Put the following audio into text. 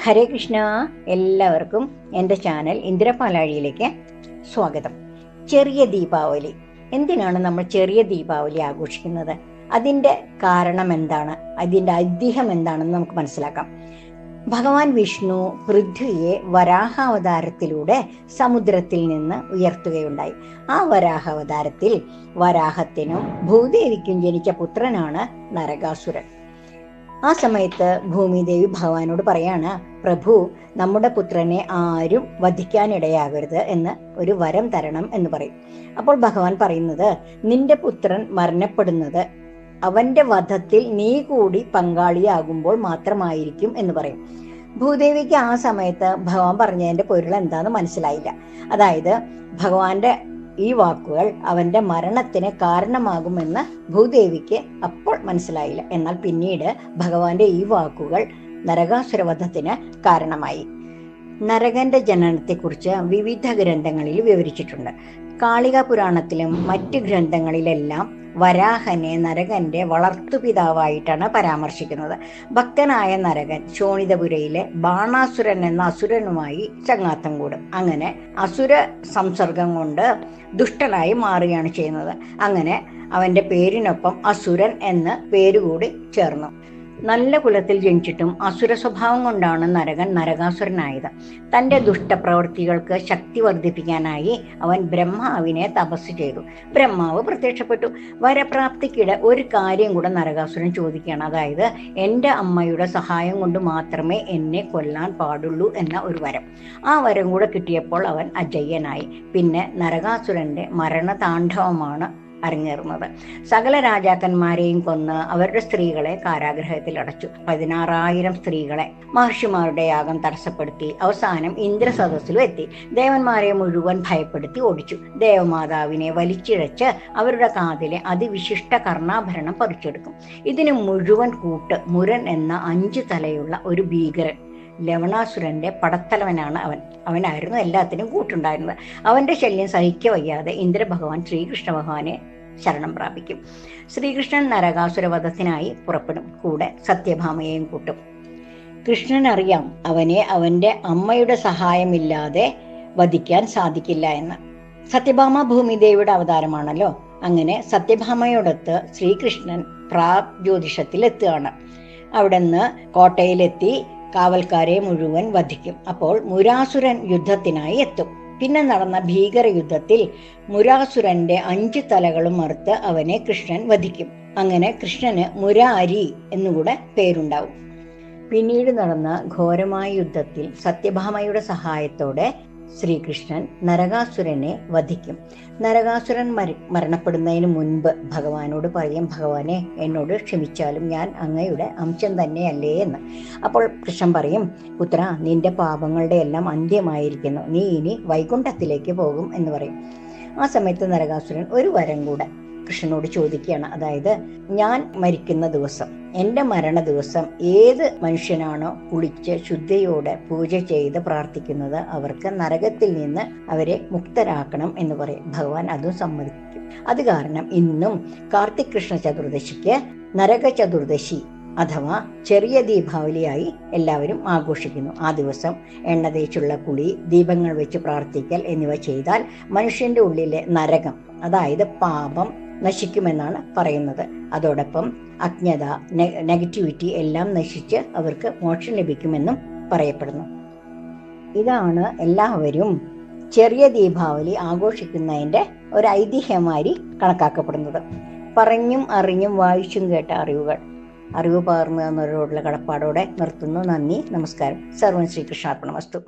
ഹരേ കൃഷ്ണ. എല്ലാവർക്കും എൻ്റെ ചാനൽ ഇന്ദിരപാലാഴിയിലേക്ക് സ്വാഗതം. ചെറിയ ദീപാവലി. എന്തിനാണ് നമ്മൾ ചെറിയ ദീപാവലി ആഘോഷിക്കുന്നത്? അതിൻ്റെ കാരണം എന്താണ്, അതിൻ്റെ ഐതിഹ്യം എന്താണെന്ന് നമുക്ക് മനസ്സിലാക്കാം. ഭഗവാൻ വിഷ്ണു പൃഥ്വിയെ വരാഹാവതാരത്തിലൂടെ സമുദ്രത്തിൽ നിന്ന് ഉയർത്തുകയുണ്ടായി. ആ വരാഹാവതാരത്തിൽ വരാഹത്തിനും ഭൂദേവിക്കും ജനിച്ച പുത്രനാണ് നരകാസുരൻ. ആ സമയത്ത് ഭൂമിദേവി ഭഗവാനോട് പറയാണ്, പ്രഭു, നമ്മുടെ പുത്രനെ ആരും വധിക്കാനിടയാകരുത് എന്ന് ഒരു വരം തരണം എന്ന് പറയും. അപ്പോൾ ഭഗവാൻ പറയുന്നത്, നിന്റെ പുത്രൻ മരണപ്പെടുന്നത് അവന്റെ വധത്തിൽ നീ കൂടി പങ്കാളിയാകുമ്പോൾ മാത്രമായിരിക്കും എന്ന് പറയും. ഭൂദേവിക്ക് ആ സമയത്ത് ഭഗവാൻ പറഞ്ഞതിന്റെ പൊരുൾ എന്താന്ന് മനസ്സിലായില്ല. അതായത് ഭഗവാന്റെ ഈ വാക്കുകൾ അവന്റെ മരണത്തിന് കാരണമാകുമെന്ന് ഭൂദേവിക്ക് അപ്പോൾ മനസ്സിലായില്ല. എന്നാൽ പിന്നീട് ഭഗവാന്റെ ഈ വാക്കുകൾ നരകാസുരവധത്തിന് കാരണമായി. നരകന്റെ ജനനത്തെക്കുറിച്ച് വിവിധ ഗ്രന്ഥങ്ങളിൽ വിവരിച്ചിട്ടുണ്ട്. കാളിക പുരാണത്തിലും മറ്റ് ഗ്രന്ഥങ്ങളിലെല്ലാം വരാഹനെ നരകന്റെ വളർത്തുപിതാവായിട്ടാണ് പരാമർശിക്കുന്നത്. ഭക്തനായ നരകൻ ശോണിതപുരയിലെ ബാണാസുരൻ എന്ന അസുരനുമായി ചങ്ങാത്തം കൂടും. അങ്ങനെ അസുര സംസർഗം കൊണ്ട് ദുഷ്ടനായി മാറുകയാണ് ചെയ്യുന്നത്. അങ്ങനെ അവന്റെ പേരിനൊപ്പം അസുരൻ എന്ന പേരുകൂടി ചേർന്നു. നല്ല കുലത്തിൽ ജനിച്ചിട്ടും അസുര സ്വഭാവം കൊണ്ടാണ് നരകൻ നരകാസുരനായത്. തൻ്റെ ദുഷ്ടപ്രവൃത്തികൾക്ക് ശക്തി വർദ്ധിപ്പിക്കാനായി അവൻ ബ്രഹ്മാവിനെ തപസ് ചെയ്തു. ബ്രഹ്മാവ് പ്രത്യക്ഷപ്പെട്ടു. വരപ്രാപ്തിക്കിടെ ഒരു കാര്യം കൂടെ നരകാസുരൻ ചോദിക്കുകയാണ്. അതായത്, എൻ്റെ അമ്മയുടെ സഹായം കൊണ്ട് മാത്രമേ എന്നെ കൊല്ലാൻ പാടുള്ളൂ എന്ന ഒരു വരം. ആ വരം കൂടെ കിട്ടിയപ്പോൾ അവൻ അജയ്യനായി. പിന്നെ നരകാസുരന്റെ മരണതാണ്ഡവമാണ് അരങ്ങേറുന്നത്. സകല രാജാക്കന്മാരെയും കൊന്ന് അവരുടെ സ്ത്രീകളെ കാരാഗ്രഹത്തിൽ അടച്ചു. 16,000 സ്ത്രീകളെ മഹർഷിമാരുടെ യാഗം തടസ്സപ്പെടുത്തി. അവസാനം ഇന്ദ്രസദസ്സിലും എത്തി. ദേവന്മാരെ മുഴുവൻ ഭയപ്പെടുത്തി ഓടിച്ചു. ദേവമാതാവിനെ വലിച്ചിഴച്ച് അവരുടെ കാതിലെ അതിവിശിഷ്ട കർണാഭരണം പറിച്ചെടുക്കും. ഇതിന് മുഴുവൻ കൂട്ട് മുരൻ എന്ന 5 തലയുള്ള ഒരു ഭീകരൻ, ലവണാസുരന്റെ പടത്തലവനാണ് അവൻ. അവനായിരുന്നു എല്ലാത്തിനും കൂട്ടുണ്ടായിരുന്നത്. അവന്റെ ശല്യം സഹിക്കവയ്യാതെ ഇന്ദ്രഭഗവാൻ ശ്രീകൃഷ്ണ ഭഗവാനെ ശരണം പ്രാപിക്കും. ശ്രീകൃഷ്ണൻ നരകാസുരവധത്തിനായി പുറപ്പെടും. കൂടെ സത്യഭാമയെയും കൂട്ടും. കൃഷ്ണൻ അറിയാം അവനെ അവന്റെ അമ്മയുടെ സഹായമില്ലാതെ വധിക്കാൻ സാധിക്കില്ല എന്ന്. സത്യഭാമ ഭൂമിദേവിയുടെ അവതാരമാണല്ലോ. അങ്ങനെ സത്യഭാമയോടൊത്ത് ശ്രീകൃഷ്ണൻ പ്രാഗ്ജ്യോതിഷത്തിൽ എത്തുകയാണ്. അവിടെ നിന്ന് കോട്ടയിലെത്തി കാവൽക്കാരെ മുഴുവൻ വധിക്കും. അപ്പോൾ മുരാസുരൻ യുദ്ധത്തിനായി എത്തും. പിന്നെ നടന്ന ഭീകര യുദ്ധത്തിൽ മുരാസുരന്റെ 5 തലകളും മറുത്ത് അവനെ കൃഷ്ണൻ വധിക്കും. അങ്ങനെ കൃഷ്ണന് മുരാരി എന്നുകൂടെ പേരുണ്ടാവും. പിന്നീട് നടന്ന ഘോരമായ യുദ്ധത്തിൽ സത്യഭാമയുടെ സഹായത്തോടെ ശ്രീകൃഷ്ണൻ നരകാസുരനെ വധിക്കും. നരകാസുരൻ മരണപ്പെടുന്നതിന് മുൻപ് ഭഗവാനോട് പറയും, ഭഗവാനെ, എന്നോട് ക്ഷമിച്ചാലും ഞാൻ അങ്ങയുടെ അംശം തന്നെയല്ലേ എന്ന്. അപ്പോൾ കൃഷ്ണൻ പറയും, പുത്ര, നിന്റെ പാപങ്ങളുടെ എല്ലാം അന്ത്യമായിരിക്കുന്നു, നീ ഇനി വൈകുണ്ഠത്തിലേക്ക് പോകും എന്ന് പറയും. ആ സമയത്ത് നരകാസുരൻ ഒരു വരം കൂടെ കൃഷ്ണനോട് ചോദിക്കുകയാണ്. അതായത്, ഞാൻ മരിക്കുന്ന ദിവസം, എൻ്റെ മരണ ദിവസം ഏത് മനുഷ്യനാണോ കുളിച്ച് ശുദ്ധിയോടെ പൂജ ചെയ്ത് പ്രാർത്ഥിക്കുന്നത് അവർക്ക് നരകത്തിൽ നിന്ന് അവരെ മുക്തരാക്കണം എന്ന് പറയും. ഭഗവാൻ അതും സമ്മതിക്കും. അത് കാരണം ഇന്നും കാർത്തിക് കൃഷ്ണ ചതുർദശിക്ക് നരക ചതുർദശി അഥവാ ചെറിയ ദീപാവലിയായി എല്ലാവരും ആഘോഷിക്കുന്നു. ആ ദിവസം എണ്ണ തേച്ചുള്ള കുളി, ദീപങ്ങൾ വെച്ച് പ്രാർത്ഥിക്കൽ എന്നിവ ചെയ്താൽ മനുഷ്യന്റെ ഉള്ളിലെ നരകം, അതായത് പാപം, നശിക്കുമെന്നാണ് പറയുന്നത്. അതോടൊപ്പം അജ്ഞത, നെഗറ്റിവിറ്റി എല്ലാം നശിച്ച് അവർക്ക് മോക്ഷം ലഭിക്കുമെന്നും പറയപ്പെടുന്നു. ഇതാണ് എല്ലാവരും ചെറിയ ദീപാവലി ആഘോഷിക്കുന്നതിൻ്റെ ഒരു ഐതിഹ്യമായി കണക്കാക്കപ്പെടുന്നത്. പറഞ്ഞും അറിഞ്ഞും വായിച്ചും കേട്ട അറിവ് പകർന്നു തന്നവരോടുള്ള കടപ്പാടോടെ നിർത്തുന്നു. നന്ദി, നമസ്കാരം. സർവം ശ്രീകൃഷ്ണാർപ്പണമസ്തു.